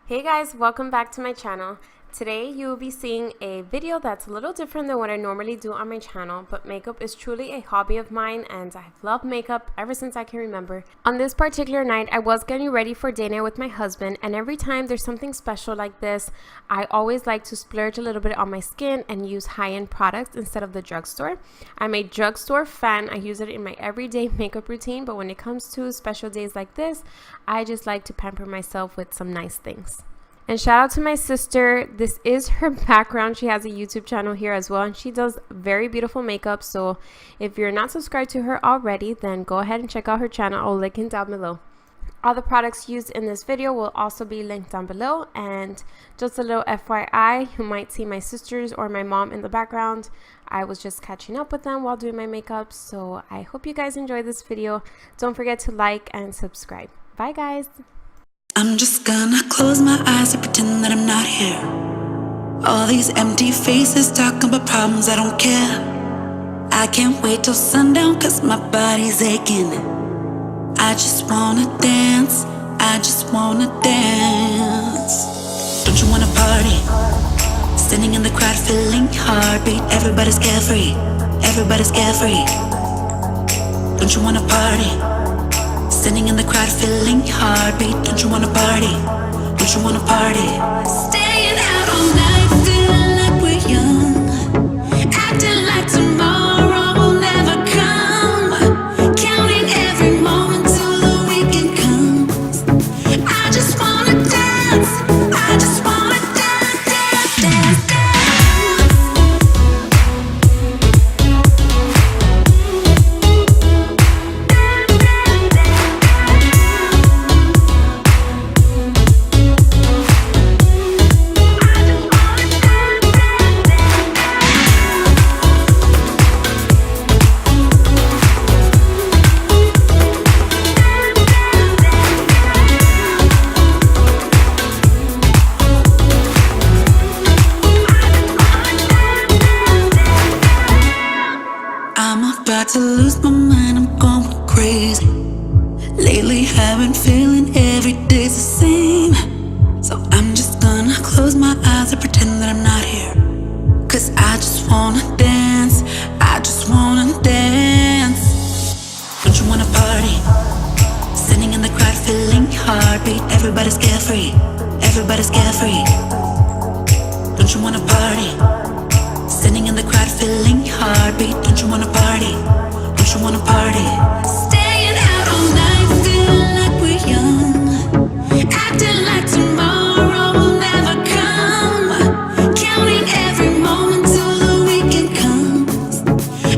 Hey guys, welcome back to my channel. Today you will be seeing a video that's a little different than what I normally do on my channel, but makeup is truly a hobby of mine and I've loved makeup ever since I can remember. On this particular night, I was getting ready for date night with my husband, and every time there's something special like this, I always like to splurge a little bit on my skin and use high-end products instead of the drugstore. I'm a drugstore fan. I use it in my everyday makeup routine, but when it comes to special days like this, I just like to pamper myself with some nice things. And shout out to my sister. This is her background. She has a YouTube channel here as well, and she does very beautiful makeup. So if you're not subscribed to her already, then go ahead and check out her channel. I'll link it down below. All the products used in this video will also be linked down below. And just a little FYI, you might see my sisters or my mom in the background. I was just catching up with them while doing my makeup. So I hope you guys enjoy this video. Don't forget to like and subscribe. Bye guys. I'm just gonna close my eyes and pretend that I'm not here. All these empty faces talking about problems, I don't care. I can't wait till sundown cause my body's aching. I just wanna dance, I just wanna dance. Don't you wanna party? Standing in the crowd feeling heartbeat. Everybody's carefree, everybody's carefree. Don't you wanna party? Standing in the crowd feeling heartbeat. Don't you wanna party? Don't you wanna party? Staying out all night feeling like we're young, acting like tomorrow will never come, counting every moment till the weekend comes. I just wanna dance, I just wanna dance, dance, dance, dance. About to lose my mind, I'm going crazy. Lately I've been feeling every day's the same. So I'm just gonna close my eyes and pretend that I'm not here. Cause I just wanna dance, I just wanna dance. Don't you wanna party? Standing in the crowd feeling heartbeat. Everybody's carefree, everybody's carefree. Don't you wanna party? Standing in the crowd feeling heartbeat. Don't you wanna party? Don't you wanna party? Staying out all night feeling like we're young, acting like tomorrow will never come, counting every moment till the weekend comes.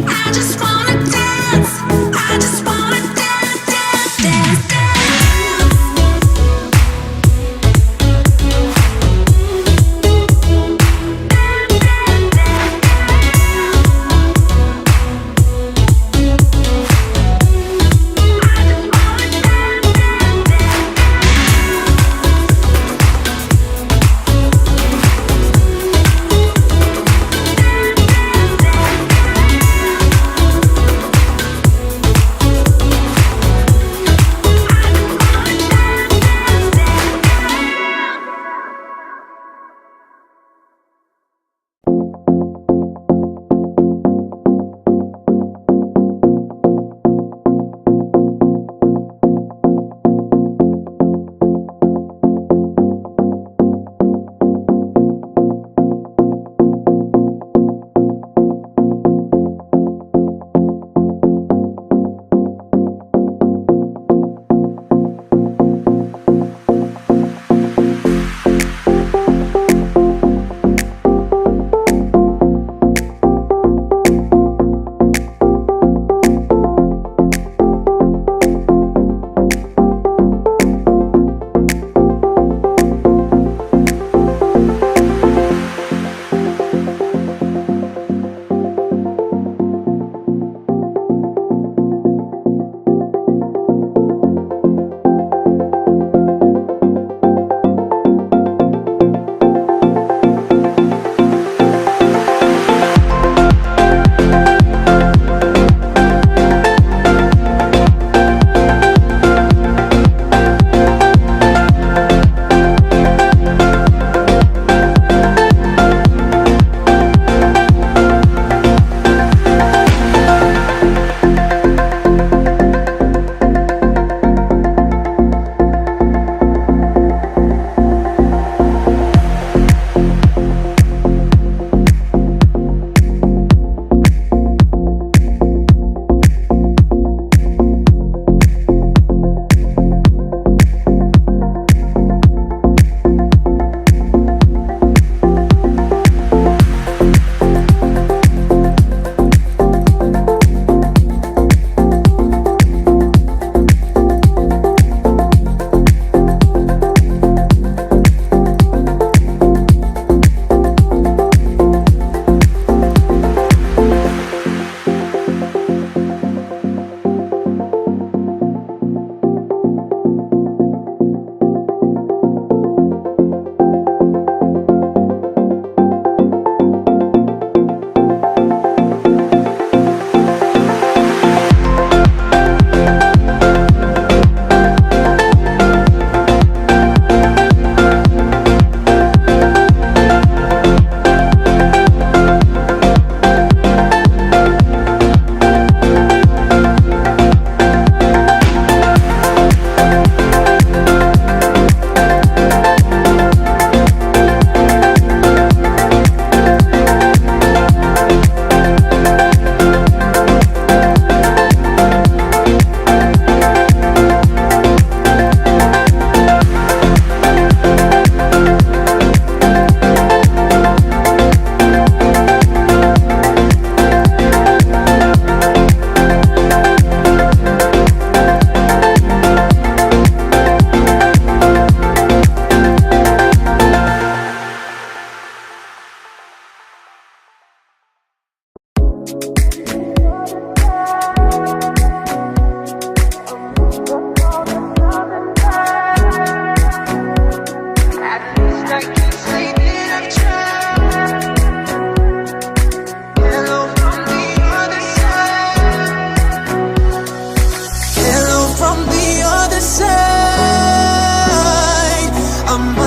I just wanna dance, I just wanna dance, dance, dance, dance.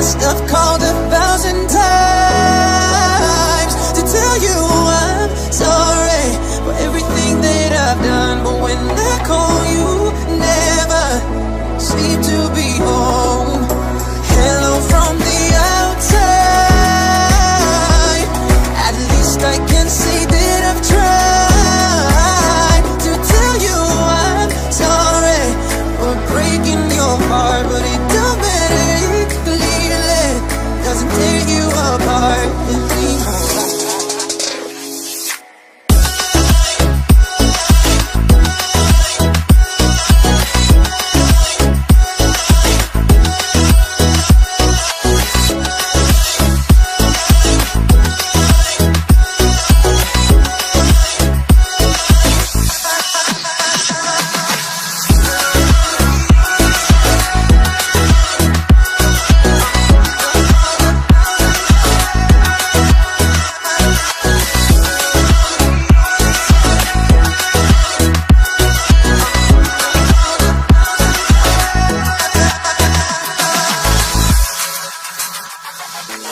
must have called 1,000 times to tell you I'm sorry for everything that I've done. But when I call, you never seem to be home. Hello from the outside. At least I can say that I've tried to tell you I'm sorry for breaking your heart. But it don't matter, clearly doesn't tear you apart anymore.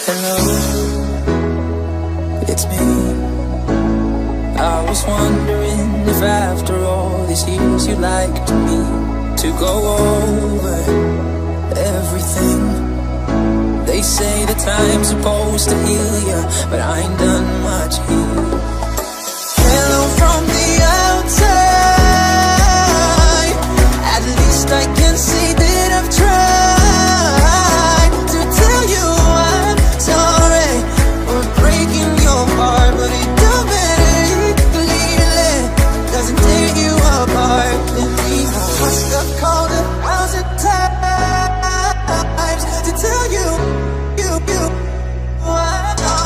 Hello, it's me. I was wondering if after all these years you'd like me to go over everything. They say the time's supposed to heal ya, but I ain't done much here. Hello from the outside. At least I can say that I've tried to tell you I'm sorry for breaking your heart. But it don't matter, clearly doesn't tear you apart anymore. Must have called 1,000 times to tell you I'm sorry.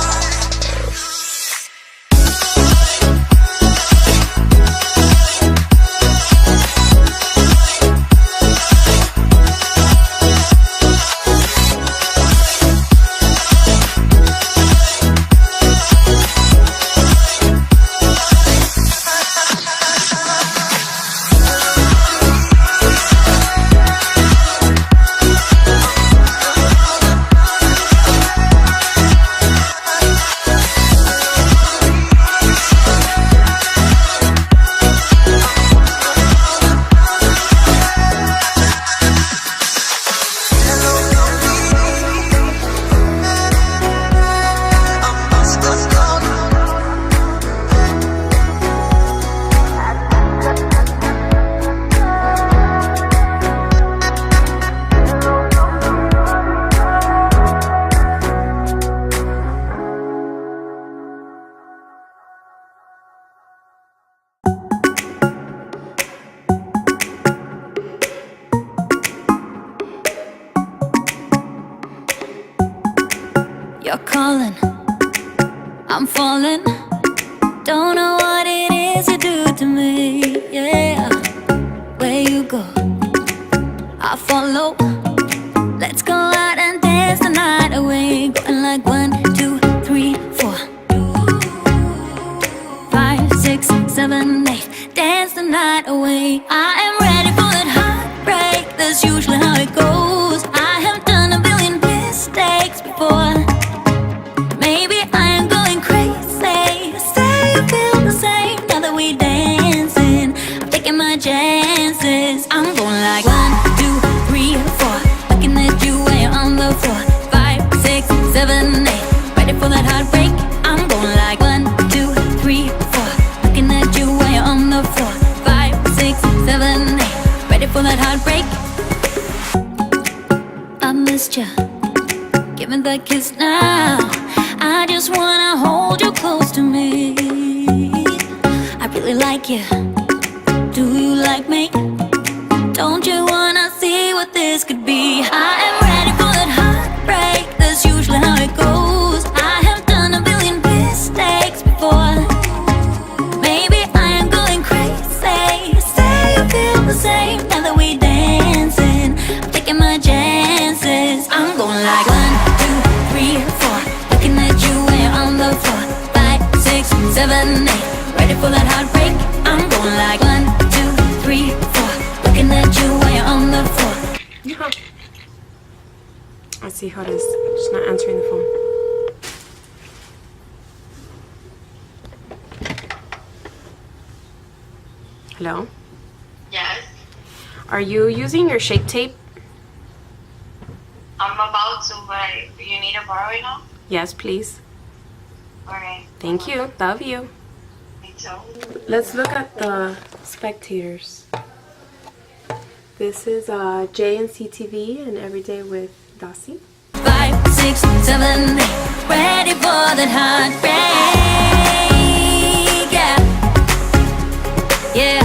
You're calling, I'm falling. Don't know what it is you do to me, yeah. Where you go, I follow. Let's go out and dance the night away. Going like 1, 2, 3, 4, 5, 6, 7, 8. Dance the night away. I am ready for that heartbreak. That's usually how it goes. I have done a billion mistakes before. Maybe I am going crazy. Say you feel the same now that we dancing. I'm taking my chances. I'm going like 1, 2, 3, 4. Looking at you when you're on the floor. 5, 6, 7, 8. Ready for that heartbreak. I'm going like 1, 2, 3, 4. Looking at you when you're on the floor. 5, 6, 7, 8. Ready for that heartbreak. I missed you. Give me that kiss now. I just wanna hold you close to me. I really like you. Do you like me? Don't you wanna see what this could be? I am ready for that heartbreak. That's usually how it goes. I have done a billion mistakes before. Maybe I am going crazy. Say you feel the same now that we dancing. I'm taking my chances. I'm going like 1, 2, 3, 4. Looking at you when you're on the floor. 5, 6, 7, 8. Ready for that heartbreak. I'm going like 1, 2, 3, 4. Looking at you when you're on the floor. Let's see how it is. She's not answering the phone. Hello? Yes, Are you using your Shape Tape? I'm about to, but you need to borrow it now? Yes, please. Alright. Thank you. Love you. Me too. Let's look at the spectators. This is JNC TV and Everyday with Dasi. 5, 6, 7, 8, ready for that heartbreak. Yeah, yeah.